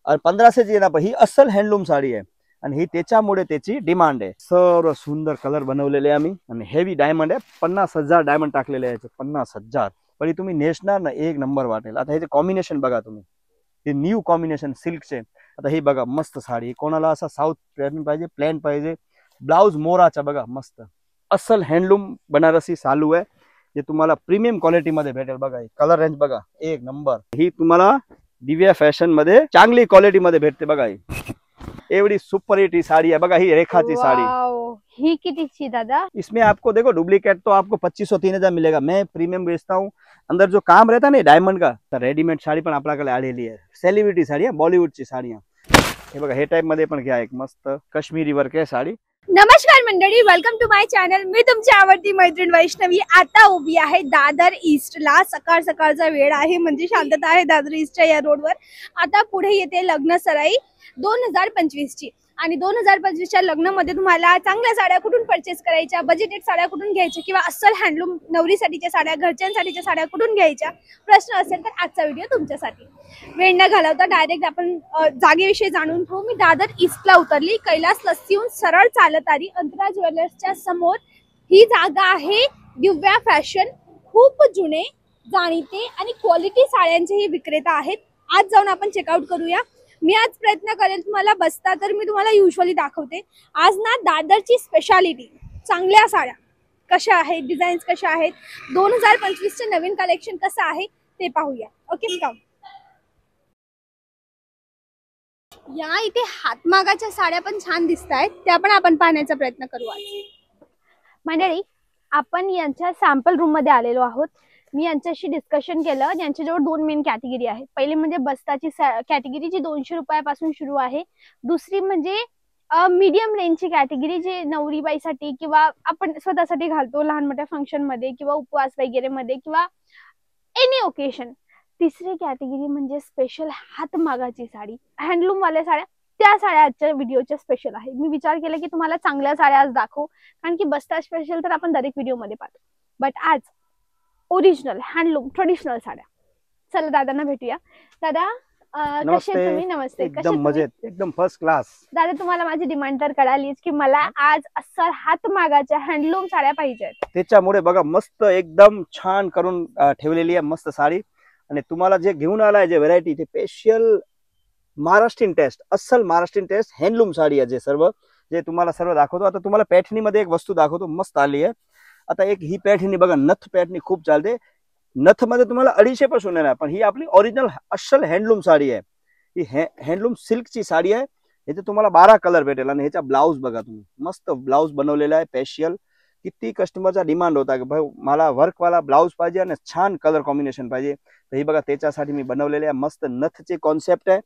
आणि 1500 ची ना, ही अस्सल हँडलूम साडी आहे आणि ही त्याच्यामुळे त्याची डिमांड आहे. सर्व सुंदर कलर बनवलेले आम्ही आणि हेवी डायमंड आहे. 50,000 डायमंड टाकलेले आहे. 50,000 पण तुम्ही नेसणार ना एक नंबर वाटेल. आता हे कॉम्बिनेशन बघा तुम्ही, हे न्यू कॉम्बिनेशन सिल्कचे. आता हे बघा मस्त साडी, कोणाला असा साऊथ पॅटर्न पाहिजे, प्लेन पाहिजे, ब्लाउज मोराचा बघा मस्त अस्सल हँडलूम बनारसी चालू आहे. जे तुम्हाला प्रीमियम क्वालिटी मध्ये भेटेल. बघा कलर रेंज बघा एक नंबर. ही तुम्हाला दिव्या फॅशन मध्ये चांगली क्वालिटी मध्ये भेटते. बघा ही एवढी सुपर हिट साड़ी है. बघा ही रेखाची साड़ी. ही कितीची दादा? इसमें आपको देखो डुप्लीकेट तो आपको 2500-3000 मिलेगा. मैं प्रीमियम बेचता हूँ. अंदर जो काम रहता है ना डायमंड का, रेडीमेड साडी पण आपल्याकडे आलेली आहे. सेलिब्रिटी साडी आहे, बॉलिवूडची साडी आहे. हे बघा हे टाइप मध्ये पण घ्या. एक मस्त काश्मीरी वर्क आहे साडी. नमस्कार मंडळी, वेलकम टू माय चॅनल. मी तुमची आवडती मैत्रीण वैष्णवी. आता उभी आहे दादर ईस्टला. सकाळ सकाळचा वेळ आहे, म्हणजे शांतता आहे दादर ईस्टच्या या रोडवर. आता पुढे येते लग्न सराई 2025 ची. आणि 2025च्या लग्नामध्ये तुम्हाला चांगल्या साड्या कुठून परचेस करायच्या, बजेटेड साड्या कुठून घ्यायच्या किंवा अस्सल हँडलूम नवरीसाठीच्या साड्या, घरच्यांसाठीच्या साड्या कुठून घ्यायच्या प्रश्न असेल तर आजचा व्हिडिओ तुमच्यासाठी. वेळ न घालवता डायरेक्ट आपण जागेविषयी जाणून घेऊ. मी दादर ईस्टला उतरली. कैलास लस्सीहून सरळ चालत आली. अंतरा ज्वेलर्सच्या समोर ही जागा आहे. दिव्या फॅशन खूप जुने, जाणीते आणि क्वालिटी साड्यांचे हे विक्रेता आहेत. आज जाऊन आपण चेकआउट करूया. मी आज प्रयत्न करेल तुम्हाला बसता तर मी तुम्हाला युजुअली दाखवते. आज ना दादरची स्पेशालिटी चांगल्या साड्या कशा आहेत, डिझाईन्स कशा आहेत, 2025 चे नवीन कलेक्शन कसं आहे ते पाहूया. ओके का? या इथे हातमागाच्या साड्या पण छान दिसत आहेत, त्या पण आपण पाहण्याचा प्रयत्न करू. आज मंडळी आपण यांच्या सॅम्पल रूम मध्ये आलेलो आहोत. मी यांच्याशी डिस्कशन केलं. यांच्याजवळ दोन मेन कॅटेगरी आहेत. पहिली म्हणजे बस्ताची कॅटेगरी जी 200 रुपयापासून सुरू आहे. दुसरी म्हणजे मीडियम रेंजची कॅटेगरी जी नवरीबाईसाठी किंवा आपण स्वतःसाठी घालतो लहान मोठ्या फंक्शन मध्ये किंवा उपवास वगैरे मध्ये किंवा एनी ओकेशन. तिसरी कॅटेगरी म्हणजे स्पेशल हातमागाची साडी, हँडलूम वाल्या साड्या. त्या साड्या आजच्या व्हिडिओच्या स्पेशल आहे. मी विचार केला की तुम्हाला चांगल्या साड्या आज दाखवू, कारण की बस्ता स्पेशल तर आपण दरेक व्हिडिओ मध्ये पाहतो, बट आज ओरिजिनल हँडलूम ट्रेडिशनल साड्या. चला दादांना भेटूया. दादा कसे तुम्ही? नमस्ते. एकदम मजेत, एकदम फर्स्ट क्लास. दादा तुम्हाला माझी डिमांड तर कळालीच की मला आज अस्सल हातमागाच्या हँडलूम साड्या पाहिजेत. त्याच्यामुळे बघा मस्त एकदम छान करून ठेवलेली आहे मस्त साडी. आणि तुम्हाला जे घेऊन आलाय जे व्हरायटी ते स्पेशल महाराष्ट्रीयन टेस्ट, अस्सल महाराष्ट्रीयन टेस्ट हँडलूम साडी आहे. जे तुम्हाला सर्व दाखवतो. आता तुम्हाला पैठणी मध्ये एक वस्तू दाखवतो मस्त आली आहे. आता एक ही पैठणी बघा, नथ पैठणी खूप चालते. नथ मध्ये तुम्हाला 250 पासून येणार, पण ही आपली ओरिजिनल अस्सल हँडलूम साडी आहे. ही हँडलूम सिल्कची साडी आहे. याचे तुम्हाला 12 कलर भेटेल. आणि ह्याचा ब्लाऊज बघा तुम्ही, मस्त ब्लाऊज बनवलेला आहे स्पेशल. किती कस्टमरचा डिमांड होता की भाई मला वर्कवाला ब्लाऊज पाहिजे आणि छान कलर कॉम्बिनेशन पाहिजे. तर ही बघा त्याच्यासाठी मी बनवलेले आहे. मस्त नथचे कॉन्सेप्ट आहे.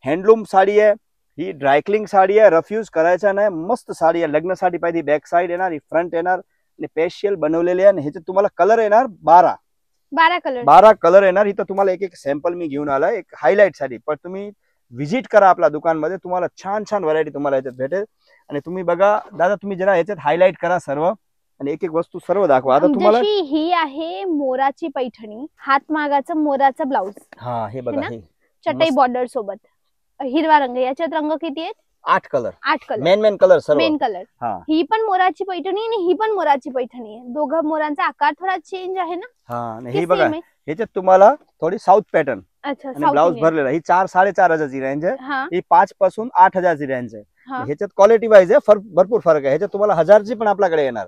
हँडलूम साडी आहे. ही ड्रायक्लिंग साडी आहे, रफ्यूज करायचा नाही. मस्त साडी आहे. लग्नासाठी पाहिजे. बॅक साइड येणार, ही फ्रंट येणार आणि स्पेशल बनवलेले आहे. आणि ह्याच्यात तुम्हाला कलर येणार 12 कलर येणार. इथं तुम्हाला एक सॅम्पल मी घेऊन आलाय एक हायलाइट साठी. पण तुम्ही व्हिजिट करा आपल्या दुकानमध्ये, तुम्हाला छान छान व्हरायटी तुम्हाला याच्यात भेटेल. आणि तुम्ही बघा दादा, तुम्ही जरा याच्यात हायलाइट करा सर्व आणि एक एक वस्तू सर्व दाखवा. आता तुम्हाला ही आहे मोराची पैठणी, हातमागाचं मोराचं ब्लाऊज. हा हे बघा, हे चटई बॉर्डर सोबत हिरवा रंग. याच्यात रंग किती आहेत? 8 कलर. मेन कलर सर्व. Main colour. ही पण मोराची पैठणी आणि ही पण मोराची पैठणी आहे. दोघं मोरांचा आकार थोडा चेंज आहे ना. हा हे बघा, ह्याच्यात तुम्हाला थोडी साऊथ पॅटर्न आणि ब्लाऊज भरलेला. ही 4-4.5 रेंज आहे. ही 5 पासून 8000 रेंज आहे. ह्याच्यात क्वालिटी वाईज आहे भरपूर फरक आहे. ह्याच्यात तुम्हाला 1000 पण आपल्याकडे येणार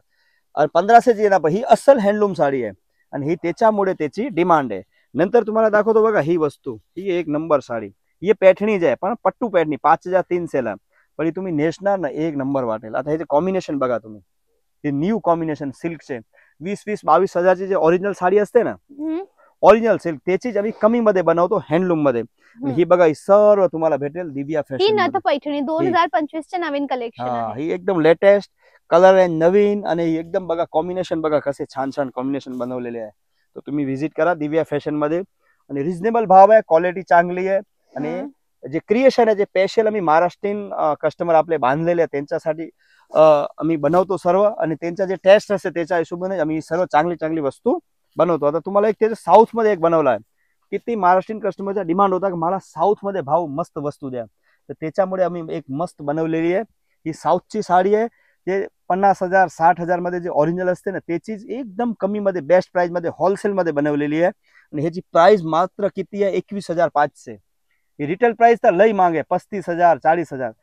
आणि 1500 येणार. ही अस्सल हँडलूम साडी आहे आणि ही त्याच्यामुळे त्याची डिमांड आहे. नंतर तुम्हाला दाखवतो बघा ही वस्तू. ही एक नंबर साडी. ही पैठणी जे आहे पण पट्टू पैठणी 5300 ला, पण तुम्ही नेसणार ना एक नंबर वाटेल. आता ह्याचे कॉम्बिनेशन बघा तुम्ही, हे न्यू कॉम्बिनेशन सिल्कचे 20-22,000 जे ओरिजिनल साडी असते ना, ओरिजिनल सिल्क त्याचीच आम्ही कमी मध्ये बनवतो हँडलूम मध्ये. ही बघा ही सर्व तुम्हाला भेटेल दिव्या फॅशन. ही नथ पैठणी 2025 चे नवीन कलेक्शन आहे. ही एकदम लेटेस्ट कलर आहे, नवीन. आणि एकदम बघा कॉम्बिनेशन बघा कसे छान छान कॉम्बिनेशन बनवलेले आहे. तर तुम्ही व्हिजिट करा दिव्या फॅशन मध्ये. आणि रिझनेबल भाव आहे, क्वालिटी चांगली आहे. आणि जे क्रिएशन आहे जे स्पेशल आम्ही महाराष्ट्रीयन कस्टमर आपले बांधलेले आहेत त्यांच्यासाठी आम्ही बनवतो सर्व. आणि त्यांचा जे टेस्ट असते त्याच्या हिशोबाने आम्ही सर्व चांगली चांगली वस्तू बनवतो. आता तुम्हाला एक त्याच्या साऊथ मध्ये एक बनवला आहे किती महाराष्ट्रीयन कस्टमरचा डिमांड होता की मला साऊथ मध्ये भाऊ मस्त वस्तू द्या, तर त्याच्यामुळे आम्ही एक मस्त बनवलेली आहे. ही साऊथची साडी आहे, जे 50,000 60,000 मध्ये जे ओरिजिनल असते ना त्याचीच एकदम कमी मध्ये बेस्ट प्राइस मध्ये होलसेल मध्ये बनवलेली आहे. आणि ह्याची प्राइस मात्र किती आहे 21,500. ही रिटेल प्राइस तर लई माग आहे 35,000 40,000.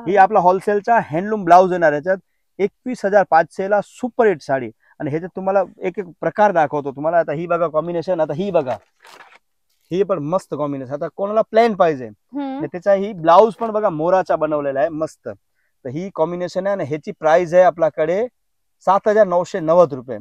ही आपला होलसेलचा हँडलूम ब्लाउज येणार याच्यात 21,500 ला सुपर हिट साडी. आणि ह्याच्यात तुम्हाला एक एक प्रकार दाखवतो तुम्हाला. आता ही बघा कॉम्बिनेशन, आता ही बघा ही पण मस्त कॉम्बिनेशन. आता कोणाला प्लेन पाहिजे त्याचा ही ब्लाउज पण बघा मोराचा बनवलेला आहे मस्त. तर ही कॉम्बिनेशन आहे आणि ह्याची प्राइस आहे आपल्याकडे 7,990 रुपये.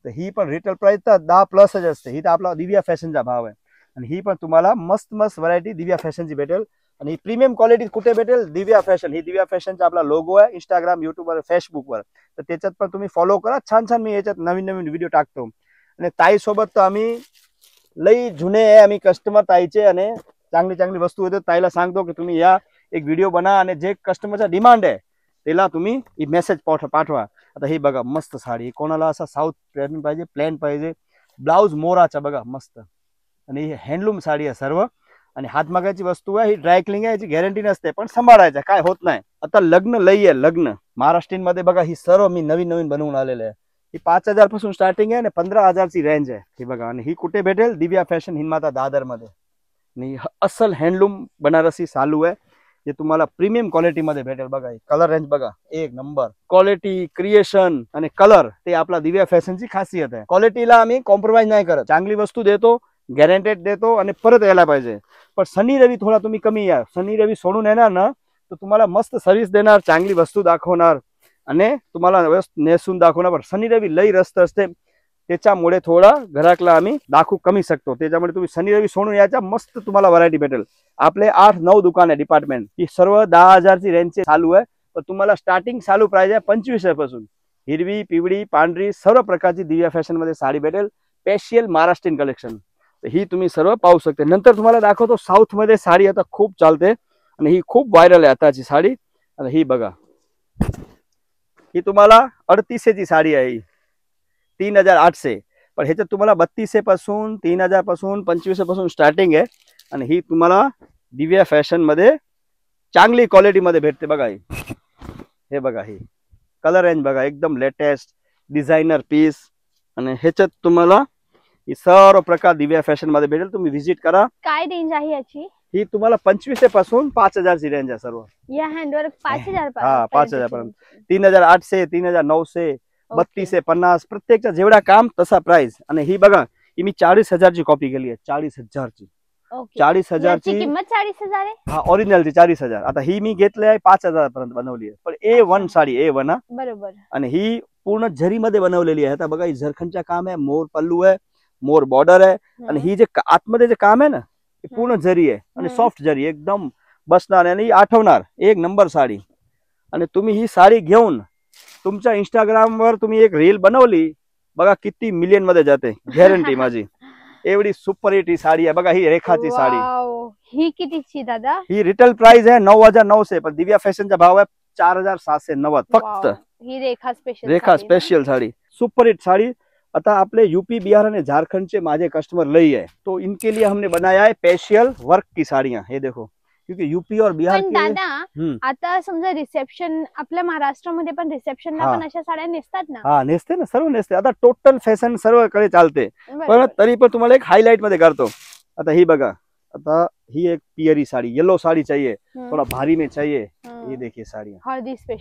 तर ही पण रिटेल प्राइस तर 10+ असते. ही तर आपला दिव्या फॅशनचा भाव आहे. आणि ही पण तुम्हाला मस्त मस्त व्हरायटी दिव्या फॅशनची भेटेल. आणि प्रीमियम क्वालिटी कुठे भेटेल? दिव्या फॅशन. ही दिव्या फॅशनचा आपला लोगो आहे इंस्टाग्राम, युट्यूबवर, फेसबुकवर. तर त्याच्यात पण तुम्ही फॉलो करा. छान छान मी याच्यात नवीन नवीन व्हिडिओ टाकतो. आणि ताई सोबत तर आम्ही लई जुने आहे आम्ही कस्टमर ताईचे, आणि चांगली चांगली वस्तू येतात. ताईला सांगतो की तुम्ही या एक व्हिडिओ बना आणि जे कस्टमरचा डिमांड आहे त्याला तुम्ही मेसेज पाठवा. आता ही बघा मस्त साडी, कोणाला असा साऊथ पॅटर्न पाहिजे, प्लेन पाहिजे, ब्लाउज मोराचा बघा मस्त. आणि ही हँडलूम साडी आहे सर्व. आणि हातमागाची वस्तू आहे. ही ड्राय क्लिंग आहे, याची गॅरंटी नसते पण सांभाळायचं काय होत नाही. आता लग्न लई आहे, लग्न महाराष्ट्रीयन मध्ये बघा ही सर्व मी नवीन नवीन बनवून आलेले आहे. ही 5,000 पासून स्टार्टिंग आहे आणि 15,000 ची रेंज आहे. ही बघा. आणि ही कुठे भेटेल? दिव्या फॅशन हिंदमाता दादर मध्ये. आणि अस्सल हँडलूम बनारसी सालू आहे, जे तुम्हाला प्रीमियम क्वालिटी मध्ये भेटेल. बघा कलर रेंज बघा एक नंबर. क्वालिटी, क्रिएशन आणि कलर ते आपला दिव्या फॅशनची खासियत आहे. क्वालिटीला आम्ही कॉम्प्रोमाइज नाही करत. चांगली वस्तू देतो, गॅरंटेड देतो आणि परत यायला पाहिजे. पण शनी रवी थोडा तुम्ही कमी या. शनी रवी सोडून येणार ना तर तुम्हाला मस्त सर्व्हिस देणार, चांगली वस्तू दाखवणार आणि तुम्हाला नेसून दाखवणार. पण शनी रवी लई रस्त असते, त्याच्यामुळे थोडा घरातला आम्ही दाखवू कमी शकतो. त्याच्यामुळे तुम्ही शनी रवी सोडून यायचा, मस्त तुम्हाला व्हरायटी भेटेल. आपले 8-9 दुकान आहे डिपार्टमेंट. ही सर्व 10,000 ची रेंजचे चालू आहे. पण तुम्हाला स्टार्टिंग चालू प्राइस आहे 25,000 पासून. हिरवी, पिवळी, पांढरी सर्व प्रकारची दिव्या फॅशन मध्ये साडी भेटेल. Special Maharashtrian collection. ही तुम्ही सर्व पाहू शकते. नंतर तुम्हाला दाखवतो साऊथ मध्ये साडी आता खूप चालते आणि ही खूप व्हायरल आहे आताची साडी. आणि ही बघा, ही तुम्हाला 3800 ची साडी आहे. ही 3,800. पण ह्याच्यात तुम्हाला 3200 पासून, 3,000 पासून, 2500 पासून स्टार्टिंग आहे. आणि ही तुम्हाला दिव्या फॅशन मध्ये चांगली क्वालिटी मध्ये भेटते. बघा हे बघा, ही कलर रेंज बघा एकदम लेटेस्ट डिझायनर पीस. आणि ह्याच्यात तुम्हाला ही सर्व प्रकार दिव्या फॅशन मध्ये भेटेल. तुम्ही व्हिजिट करा. काय रेंज आहे याची? ही तुम्हाला 2500 पासून 5,000 ची रेंज आहे सर्व. या हँडवर 5,000 हा 5,000 पर्यंत. 3,800, 3,900, 3250 प्रत्येकचा जेवढा काम तसा प्राइस. आणि ही बघा, ही मी 40,000 ची कॉपी केली आहे. 40,000 ची. 40,000 ची किंमत 40,000 आहे. हा ओरिजिनल ची 40,000. आता ही मी घेतली आहे 5,000 पर्यंत बनवली आहे. पण A1 साडी, A1 बरोबर. आणि ही पूर्ण झरी मध्ये बनवलेली आहे. आता बघा ही झरखंडचा काम आहे, मोर पल्लू आहे, मोर बॉर्डर आहे. आणि ही जे आतमध्ये जे काम आहे ना हे पूर्ण जरी आहे आणि सॉफ्ट जरी एकदम बसणार आणि आठवणार. एक नंबर साडी. आणि तुम्ही ही साडी घेऊन तुमच्या इंस्टाग्राम वर तुम्ही एक रील बनवली बघा किती मिलियन मध्ये जाते, गॅरंटी माझी. एवढी सुपर हिट ही साडी आहे. बघा ही रेखाची साडी. ही कितीची दादा? ही रिटेल प्राइस आहे 9,900. पण दिव्या फॅशनचा भाव आहे 4,790 फक्त. ही Rekha special sari, super hit sari. अतः अपने यूपी बिहार और झारखंड से माझे कस्टमर लई है, तो इनके लिए हमने बनाया है स्पेशल वर्क की साड़ियाँ। ये देखो, क्योंकि यूपी और बिहार के दादा आता समजा रिसेप्शन आपल्या महाराष्ट्रामध्ये पण रिसेप्शनला पण अशा साड्या नेसतात ना? हा नेसते ना, सर्व नेसते। आता टोटल फॅशन सर्वकडे चालते, पण तरी पण तुम्हाला एक हायलाइट मध्ये करतो। आता ही बघा, आता ही एक पियरी साड़ी, येलो साड़ी चाहिए, थोड़ा भारी में चाहिए, ये देखिए साड़ियाँ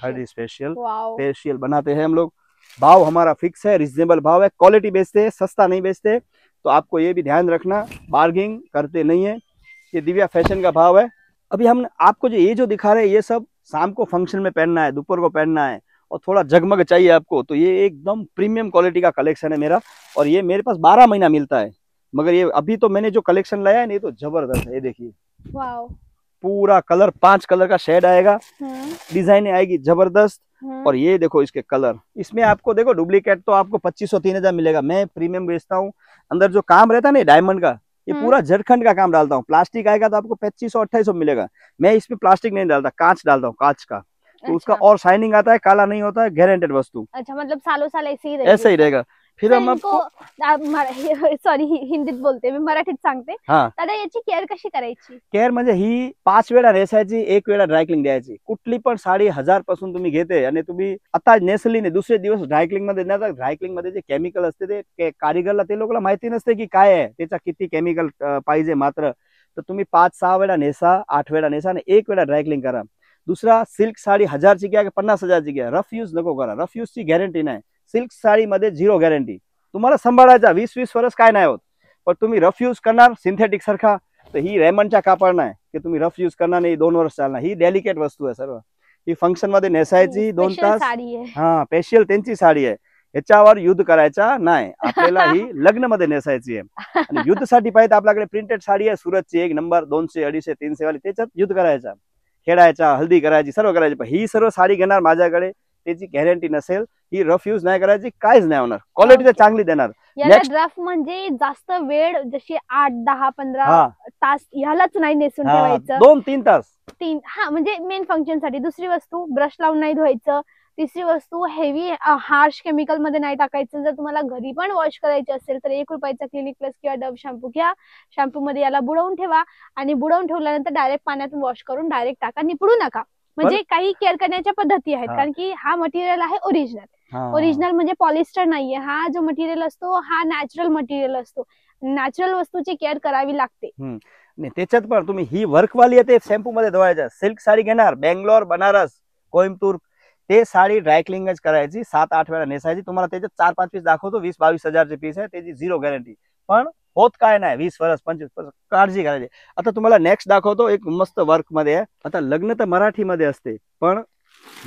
हल्दी स्पेशल बनाते हैं हम लोग। भाव हमारा फिक्स है, रिजनेबल भाव है, क्वालिटी बेचते हैं, सस्ता नहीं बेचते। तो आपको ये भी ध्यान रखना, बार्गिंग करते नहीं है। ये दिव्या फैशन का भाव है। अभी हम आपको जो ये जो दिखा रहे हैं ये सब शाम को फंक्शन में पहनना है, दोपहर को पहनना है और थोड़ा जगमग चाहिए आपको, तो ये एकदम प्रीमियम क्वालिटी का कलेक्शन है मेरा। और ये मेरे पास 12 महीना मिलता है, मगर ये अभी तो मैंने जो कलेक्शन लाया है ये तो जबरदस्त है। ये देखिए पूरा कलर 5 कलर का शेड आएगा, डिजाइन आएगी जबरदस्त। और ये देखो इसके कलर, इसमें आपको देखो डुप्लीकेट तो आपको 2500-3000 मिलेगा। मैं प्रीमियम बेचता हूँ, अंदर जो काम रहता है ना डायमंड का, ये पूरा झारखंड का काम डालता हूँ। प्लास्टिक आएगा तो आपको 2500-2800 मिलेगा। मैं इसमें प्लास्टिक नहीं डालता, कांच डालता हूँ, कांच का, तो उसका और शाइनिंग आता है, काला नहीं होता है, गारंटेड वस्तु। अच्छा, मतलब सालों साल ऐसे ही रहेगा। फिर हम आपको सॉरी हिंदीत बोलते मी, मराठीत सांगते. हा दादा याची केअर कशी करायची? केअर म्हणजे ही 5 वेळा नेसायची, 1 वेळा ड्रायक्लिंग द्यायची. कुठली पण साडी 1000 पासून तुम्ही घेते आणि तुम्ही आता नेसली नाही दुसरे दिवस ड्रायक्लिंग मध्ये देणार. ड्रायक्लिंग मध्ये जे केमिकल असते ते कारिगरला ते लोकांना माहिती नसते की काय आहे, त्याचा किती केमिकल पाहिजे मात्र. तर तुम्ही 5-6 वेळा नेसा, 8 वेळा नेसा आणि 1 वेळा ड्रायक्लिंग करा. दुसरा, सिल्क साडी 1000ची घ्या की 50,000ची घ्या, रफ यूज नको करा. रफ यूजची गॅरंटी नाही. सिल्क साडीमध्ये 0 गॅरंटी. तुम्हाला सांभाळायचा 20-20 वर्ष काय नाही होत, पण तुम्ही रफ यूज करणार सिंथेटिक सारखा तर ही रेमंडच्या कापड नाही की तुम्ही रफ यूज करणार नाही 2 वर्ष चालणार. ही डेलिकेट वस्तू आहे सर्व. ही फंक्शन मध्ये नेसायची 2 तास. हा स्पेशल त्यांची साडी आहे. ह्याच्यावर युद्ध करायचा नाही आपल्याला. ही लग्न मध्ये नेसायची आहे आणि युद्धसाठी पाहिजे आपल्याकडे प्रिंटेड साडी आहे सुरतची 1 नंबर 200, 250, 300 वाली. त्याच्यात युद्ध करायचा, खेळायचा, हल्दी करायची, सर्व करायची. पण ही सर्व साडी घेणार माझ्याकडे त्याची गॅरंटी नसेल. ही रफ यूज नाही करायची, काहीच नाही होणार. क्वालिटी तर चांगली देणार. रफ म्हणजे जास्त वेळ जशी 8, 10, 15 तास ह्यालाच नाही नेसून ठेवायचं. 2-3 तास. हा म्हणजे मेन फंक्शन साठी. दुसरी वस्तू ब्रश लावून नाही धुवायचं. तिसरी वस्तू हेवी हार्श केमिकल मध्ये नाही टाकायचं. जर तुम्हाला घरी पण वॉश करायचे असेल तर 1 रुपयाचा क्लिनिक प्लस किंवा डव शॅम्पू घ्या. शॅम्पू मध्ये याला बुडवून ठेवा आणि बुडवून ठेवल्यानंतर डायरेक्ट पाण्यातून वॉश करून डायरेक्ट टाका, निपडू नका. म्हणजे काही केअर करण्याच्या पद्धती आहेत. कारण की हा मटेरियल आहे ओरिजिनल. ओरिजिनल म्हणजे पॉलिस्टर नाहीये. हा जो मटेरियल असतो हा नॅचरल मटेरियल असतो. नॅचरल वस्तूची केअर करावी लागते. त्याच्यात पण तुम्ही ही वर्कवाली आहे ते शॅम्पू मध्ये धुवायचं. सिल्क साडी घेणार बेंगलोर, बनारस, कोइंबतूर, ते साडी ड्रायक्लिंगच करायची. 7-8 वेळा नेसायची. तुम्हाला त्याच्यात 4-5 पीस दाखवतो. 20-22 हजारचे पीस आहे. त्याची 0 गॅरंटी. पण होत काय नाही 20 वर्ष 25 वर्ष काळजी करायची. आता तुम्हाला नेक्स्ट दाखवतो एक मस्त वर्क मध्ये आहे. आता लग्न तर मराठीमध्ये असते पण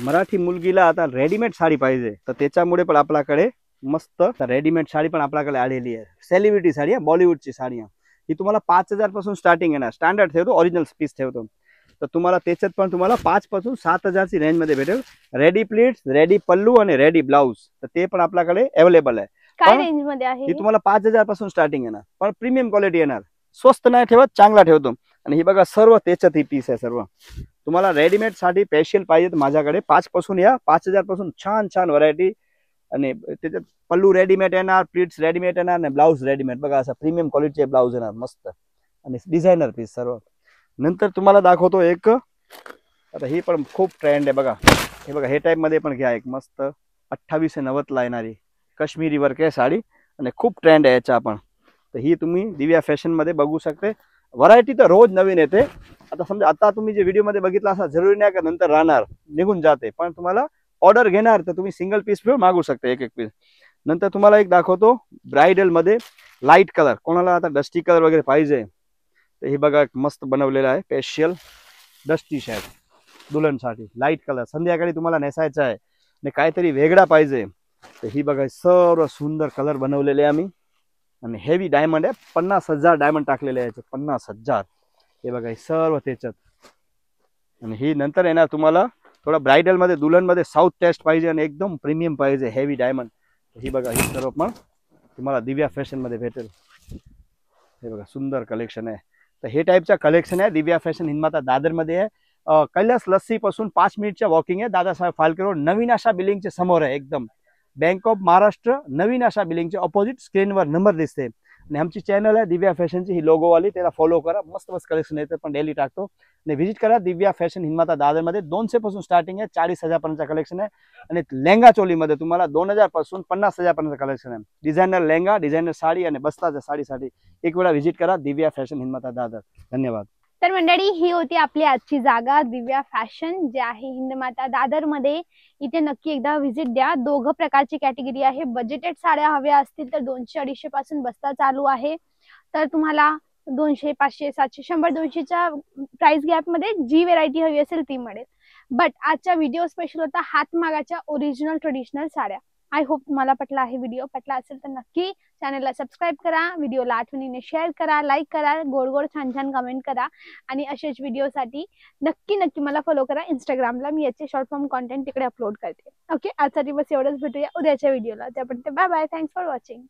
मराठी मुलगीला आता रेडीमेड साडी पाहिजे तर त्याच्यामुळे पण आपल्याकडे मस्त रेडीमेड साडी पण आपल्याकडे आलेली आहे. सेलिब्रिटी साडी आहे, बॉलिवूडची साडी आहे. ही तुम्हाला 5000 पासून स्टार्टिंग आहे ना. स्टँडर्ड ठेवतो, ओरिजिनल पीस ठेवतो. तर तुम्हाला त्याच्यात पण तुम्हाला 5 पासून 7000ची रेंज मध्ये भेटेल. रेडी प्लीट्स, रेडी पल्लू आणि रेडी ब्लाउज तर ते पण आपल्याकडे अवेलेबल आहे. काय रेंज मध्ये आहे? ही तुम्हाला 5000 पासून स्टार्टिंग येणार. पण प्रीमियम क्वालिटी येणार. स्वस्त नाही ठेवत, चांगला ठेवतो. आणि ही बघा सर्व त्याच्यात ही पीस आहे सर्व. तुम्हाला रेडीमेड साठी स्पेशल पाहिजे तर माझ्याकडे 5 पासून या 5000 पासून छान छान व्हरायटी. आणि त्याच्यात पल्लू रेडीमेड येणार, प्लीट्स रेडीमेड येणार आणि ब्लाउज रेडीमेड. बघा असं प्रीमियम क्वालिटीचे ब्लाउज येणार मस्त आणि डिझायनर पीस सर्व. नंतर तुम्हाला दाखवतो एक, आता ही पण खूप ट्रेंड आहे बघा. हे बघा हे टाइप मध्ये पण घ्या. एक मस्त 2890 ला येणारी काश्मीरी वर्क आहे साडी आणि खूप ट्रेंड आहे याचा आपण. तर ही तुम्ही दिव्या फॅशन मध्ये बघू शकते. व्हरायटी तर रोज नवीन येते. आता समजा आता तुम्ही जे व्हिडिओ मध्ये बघितलं असं जरुरी नाही का नंतर राहणार निघून जाते. पण तुम्हाला ऑर्डर घेणार तर तुम्ही सिंगल पीस पण मागू शकता, एक पीस. नंतर तुम्हाला एक दाखवतो ब्राइडल मध्ये लाईट कलर. कोणाला आता डस्टी कलर वगैरे पाहिजे तर हे बघा मस्त बनवलेलं आहे. स्पेशल डस्टी शर्ट दुल्हनसाठी लाईट कलर. संध्याकाळी तुम्हाला नेसायचं आहे आणि काहीतरी वेगळा पाहिजे तर ही बघा सर्व सुंदर कलर बनवलेले आम्ही. आणि हेवी डायमंड आहे. 50,000 डायमंड टाकलेले आहे. 50,000 हे बघा सर्व त्याच्यात. आणि ही नंतर येणार तुम्हाला थोडा ब्राइडल मध्ये दुल्हन मध्ये साऊथ टेस्ट पाहिजे आणि एकदम प्रीमियम पाहिजे हेवी डायमंड. ही बघा ही सर्व पण तुम्हाला दिव्या फॅशन मध्ये भेटेल. हे बघा सुंदर कलेक्शन आहे. तर हे टाईपचा कलेक्शन आहे दिव्या फॅशन हिंदमाता दादर मध्ये आहे. कैलास लस्सी पासून 5 मिनिटच्या वॉकिंग आहे. दादासाहेब फाळके रोड, नवीन आशा बिल्डिंगच्या समोर आहे. एकदम बँक ऑफ महाराष्ट्र नवीन आशा बिल्डिंगच्या ऑपोजिट स्क्रीनवर नंबर दिसते. आणि आमची चॅनल आहे दिव्या फॅशनची, ही लोगोवाली, त्याला फॉलो करा. मस्त मस्त कलेक्शन येतं पण डेली टाकतो. आणि व्हिजिट करा दिव्या फॅशन हिंदमाता दादर मध्ये. 200 पासून स्टार्टिंग आहे, 40,000 पर्यंतचा कलेक्शन आहे. आणि लेंगा चोलीमध्ये तुम्हाला 2000 पासून 50,000 पर्यंत कलेक्शन आहे. डिझायनर लेंगा, डिझायनर साडी आणि बस्ताच्या साडीसाठी एक वेळा व्हिजिट करा दिव्या फॅशन हिंदमाता दादर. धन्यवाद. तर मंडळी ही होती आपली आजची जागा दिव्या फॅशन जे आहे हिंदमाता दादर मध्ये. इथे नक्की एकदा व्हिजिट द्या. 2 प्रकारची कॅटेगरी आहे. बजेटेड साड्या हव्या असतील तर 200-250 पासून बस्ता चालू आहे. तर तुम्हाला 200, 500, 700, 100, 200च्या प्राइस गॅप मध्ये जी व्हेरायटी हवी असेल ती मिळेल. बट आजचा व्हिडिओ स्पेशल होता हातमागाच्या ओरिजिनल ट्रेडिशनल साड्या. आय होप तुम्हाला पटला आहे व्हिडिओ. पटला असेल तर नक्की चॅनलला सबस्क्राईब करा, व्हिडिओला आठवणीने शेअर करा, लाईक करा, गोड गोड छान छान कमेंट करा. आणि असेच व्हिडिओसाठी नक्की मला फॉलो करा इंस्टाग्रामला. मी याचे शॉर्ट फॉर्म कॉन्टेंट तिकडे अपलोड करते. ओके, आजचा दिवस एवढंच. भेटूया उद्याच्या व्हिडिओला. त्यापर्यंत bye bye. Thanks for watching.